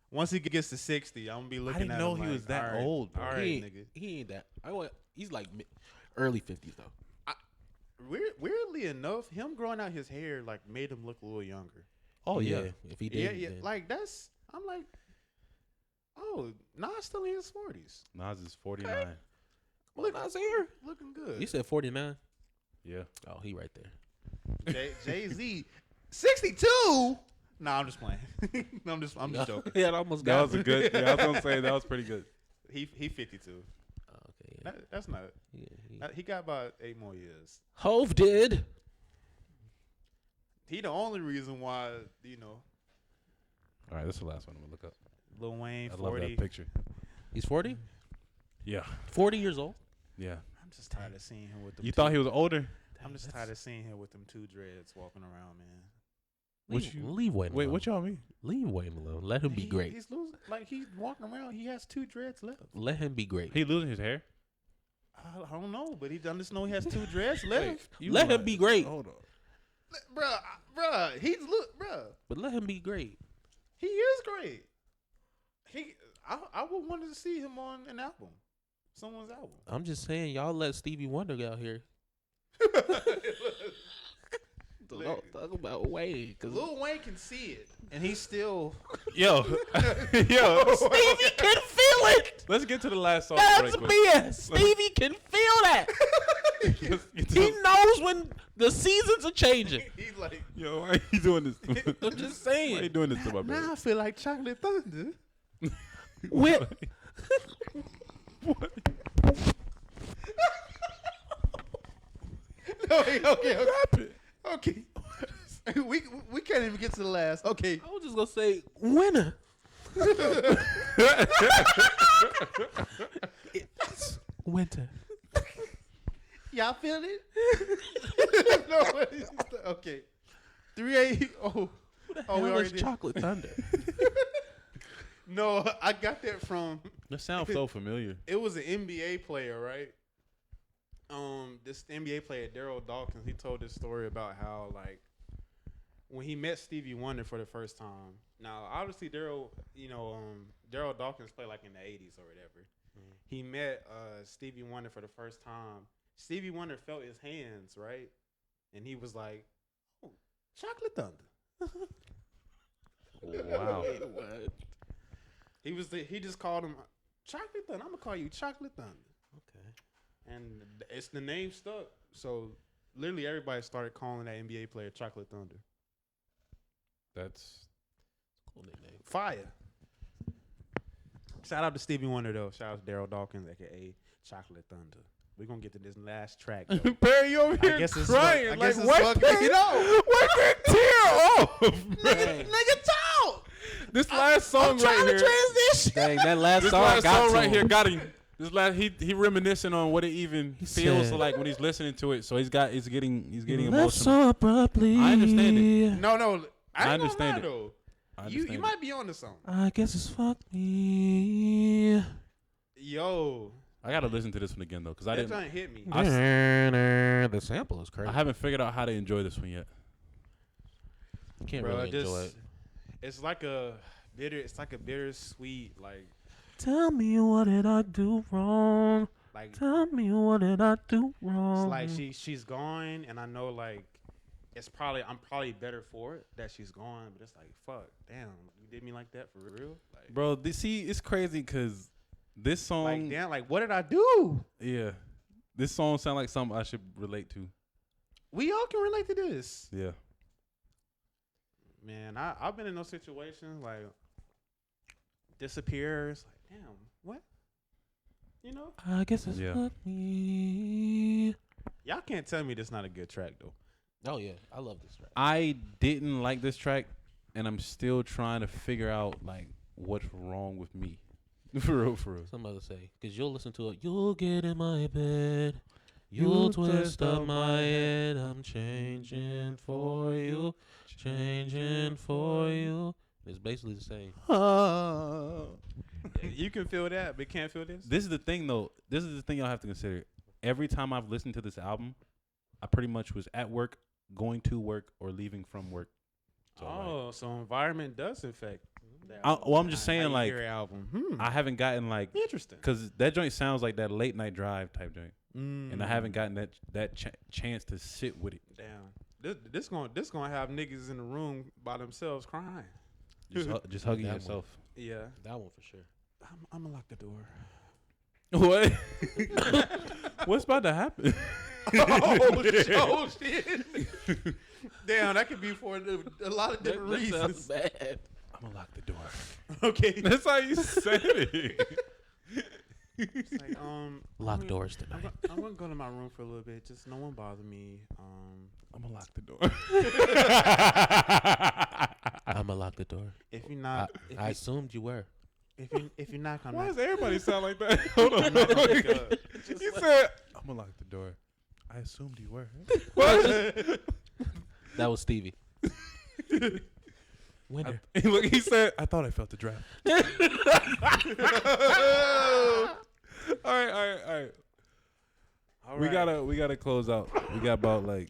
Once he gets to 60, I'm gonna be looking didn't at know him he like, was that all right, old, bro. All right, he, ain't, nigga. he ain't that. He's like early 50s though. Weirdly enough, him growing out his hair like made him look a little younger. Oh yeah. If he did, Yeah. then- Like that's. I'm like, oh, Nas still in his 40s, Nas is 49. Come on, Nazir. looking good. You said 49. Yeah. Oh, he right there. Jay-Z, 62. Nah, I'm just playing. I'm just joking. Yeah, it almost That got was a me. good. Yeah, I was gonna say that was pretty good. He 52. Oh, okay, yeah. That's not. He got about 8 more years. Hove did. He the only reason why All right, this is the last one I'm gonna look up. Lil Wayne I love 40. that picture. He's 40. Yeah. 40 years old. Yeah. I'm just tired of seeing him with them. You thought he was older? I'm just tired of seeing him with them 2 dreads walking around, man. Leave Wayne alone. Wait, what y'all mean? Leave Wayne alone. Let him be great. He's losing. Like he's walking around. He has 2 dreads left. Let him be great. He losing his hair? I don't know, but he just know he has 2 dreads left. Let him be great. Hold on. Bruh, bruh. But let him be great. He is great. I would want to see him on an album, someone's album. I'm just saying, y'all let Stevie Wonder out here. Don't talk about Wayne. Cause Lil Wayne can see it, and he's still. Yo. Yo. Stevie can feel it. Let's get to the last song. That's right quick. BS. Stevie can feel that. Let's get to He the- knows when the seasons are changing. He's like, Yo, why are you doing this to me? I'm just Why are saying. you doing this to my baby? now I feel like Chocolate Thunder. Whip. No, okay. we can't even get to the last. Okay. I was just gonna say winner. It's winter. Y'all feel it? No, okay. 3-8. Oh, we already did. Chocolate Thunder. No, I got that from. That sounds so familiar. It was an NBA player, right? This NBA player, Daryl Dawkins, he told this story about how, like, when he met Stevie Wonder for the first time. Now, obviously, Daryl Dawkins played like in the 80s or whatever. He met Stevie Wonder for the first time. Stevie Wonder felt his hands, right? And he was like, "Oh, Chocolate Thunder." Wow. What? He just called him Chocolate Thunder. I'm gonna call you Chocolate Thunder. Okay. And it's the name stuck. So literally everybody started calling that NBA player Chocolate Thunder. That's Cool nickname. Fire. Shout out to Stevie Wonder though. Shout out to Daryl Dawkins, aka Chocolate Thunder. We're gonna get to this last track though. Perry, you over here crying. I guess it's wipe fucking wipe that tear off. Nigga talk. This last song right here. Transition. Dang, that last This song last got song to right him. here got him. This last he reminiscing on what it even feels said- like when he's listening to it. So he's getting Left emotional. so abruptly. I understand it. No, I understand understand it. though. I You understand might be on to something. I guess it's fuck me. Yo, I gotta listen to this one again though, because I that didn't. joint hit me. The sample is crazy. I haven't figured out how to enjoy this one yet. I can't Bro, really enjoy it. It's like a bittersweet, like Tell me what did I do wrong? Tell me what did I do wrong? it's like she's gone, and I know like I'm probably better for it that she's gone, but it's like fuck, damn, you did me like that for real, like Bro, it's crazy because this song, like damn, like what did I do? yeah, this song sound like something I should relate to. We all can relate to this, Yeah. man. I've been in those situations like disappears, like damn, what? You know, I guess it's Yeah. fuck me. y'all can't tell me this not a good track though. Oh yeah, I love this track. I didn't like this track, and I'm still trying to figure out like what's wrong with me. For real. Some others say, cause you'll listen to it. You'll get in my bed. You'll twist up my head. I'm changing for you. Changing for you. It's basically the same. You can feel that, but can't feel this. This is the thing though. This is the thing y'all have to consider. Every time I've listened to this album, I pretty much was at work, going to work, or leaving from work. So, So environment does affect. the well, I'm just album, saying, how you like, hear an album. I haven't gotten like, Interesting. because that joint sounds like that late night drive type joint, and I Mm. haven't gotten that chance to sit with it. Damn. This gonna have niggas in the room by themselves crying. Just hugging That one. yourself. Yeah. That one for sure. I'm gonna lock the door. What? What's about to happen? oh shit! Damn, that could be for a lot of different reasons. Bad. I'm gonna lock the door. Okay. That's how you said it. It's like, Lock I'm doors gonna- tonight. I'm gonna go to my room for a little bit. Just no one bother me. I'm gonna lock the door. I'm gonna lock the door. If you're not, I assumed you were. if you're not gonna, Why does everybody sound like that? Hold on. He said, "I'm gonna lock the door." I assumed you were. What? That was Stevie. Winner. Look, he said, "I thought I felt the draft." All right. We gotta close out. We got about like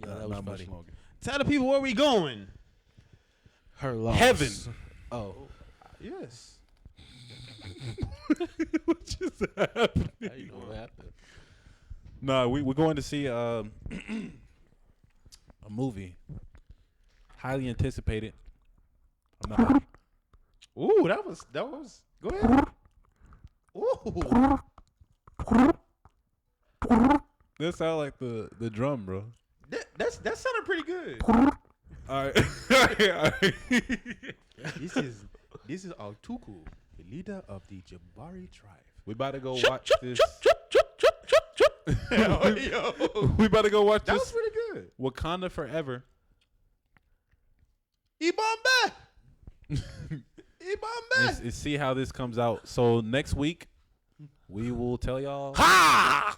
Yeah, that was not much funny. longer. Tell the people where we going. Her loss. Heaven. Oh. Yes. What just happened? How you know what happened? No, we're going to see a movie, highly anticipated. I'm not. Ooh, that was. Go ahead. Ooh. That sound like the drum, bro. That sounded pretty good. All right. All right. This is Altuku, the leader of the Jabari tribe. We about to go watch this. Yo, We about to go watch that was this pretty good. Wakanda Forever Ibambe. Ibambe. And see how this comes out. So next week, we will tell y'all. Ha!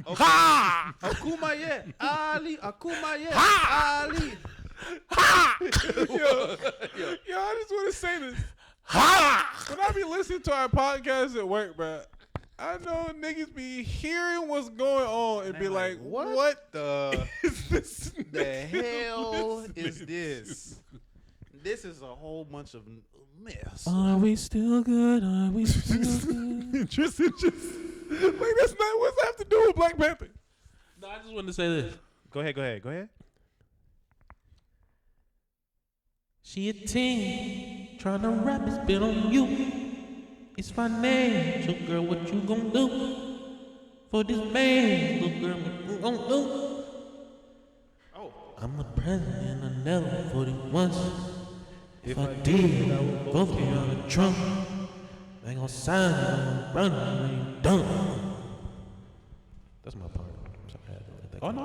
Ha! Akumaye. Ali. Akumaye. Ali. Yo, I just want to say this. Ha! When I be listening to our podcast at work, bro, I know niggas be hearing what's going on and be like, what the is this? the hell is this? This is a whole bunch of mess. Are we still good? Are we still good? Tristan just like that's not what's that have to do with Black Panther. No, I just wanted to say this. Go ahead. She a teen, tryna rap his bit on you. It's financial, girl, what you gon' do? For this man, little girl, what you gon' do? Oh, I'm the president, I never voted once. If I did, I would vote for Donald Trump. I ain't gon' sign it, I'm running, I ain't done. That's my part. I'm sorry, I had to let that go. Oh no.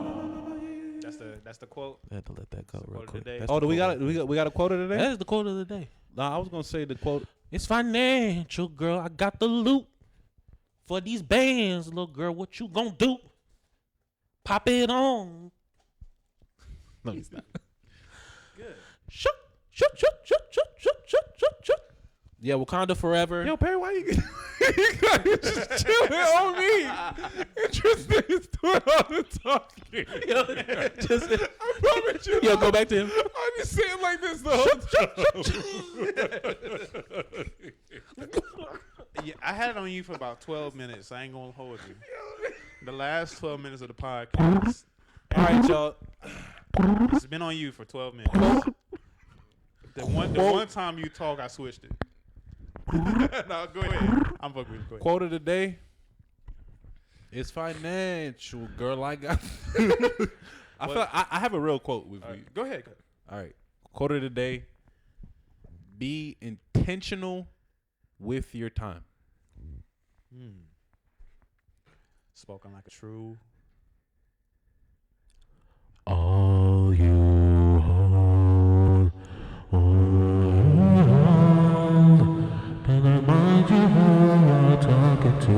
Yeah. that's the quote. I had to let that go real quote of quick. the day. That's Oh, the do we quote. got a quote of the day? That is the quote of the day. Nah, I was gonna say the quote. It's financial, girl. I got the loot for these bands, little girl. What you gonna do? Pop it on. No, it's not. Good. Shoot. Yeah, Wakanda forever. Yo, Perry, why you? You guys just chilling on me. And Tristan is doing all the talking. I promise you. Yo, go back to him. I'm just sitting like this the whole time. Yeah, I had it on you for about 12 minutes. I ain't gonna hold you. The last 12 minutes of the podcast. All right, y'all. It's been on you for 12 minutes. The one time you talk, I switched it. No, go ahead. I'm fucking with you. Go ahead. Quote of the day. It's financial, girl. I got. I feel like I have a real quote with you. Go ahead. All right. Quote of the day. Be intentional with your time. Spoken like a true. All you hold, and I mind you who you're talking to.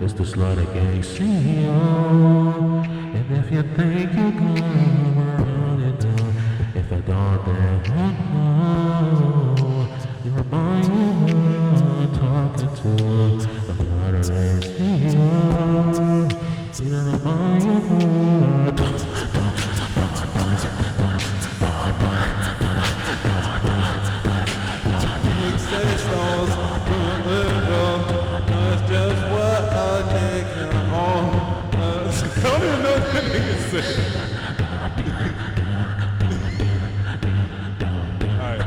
It's the Slaughter Gang CEO. And if you think you're good, run it down. If I don't, then I know. You remind me who you're talking to. The Slaughter Gang CEO. You remind me who you're talking to. That's just what I take on. I don't even know what the nigga said. All right.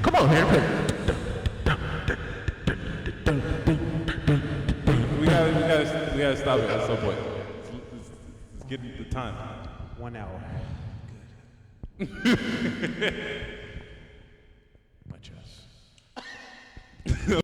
Come on, Harry. We gotta stop it at some point. Let's get the time. 1 hour.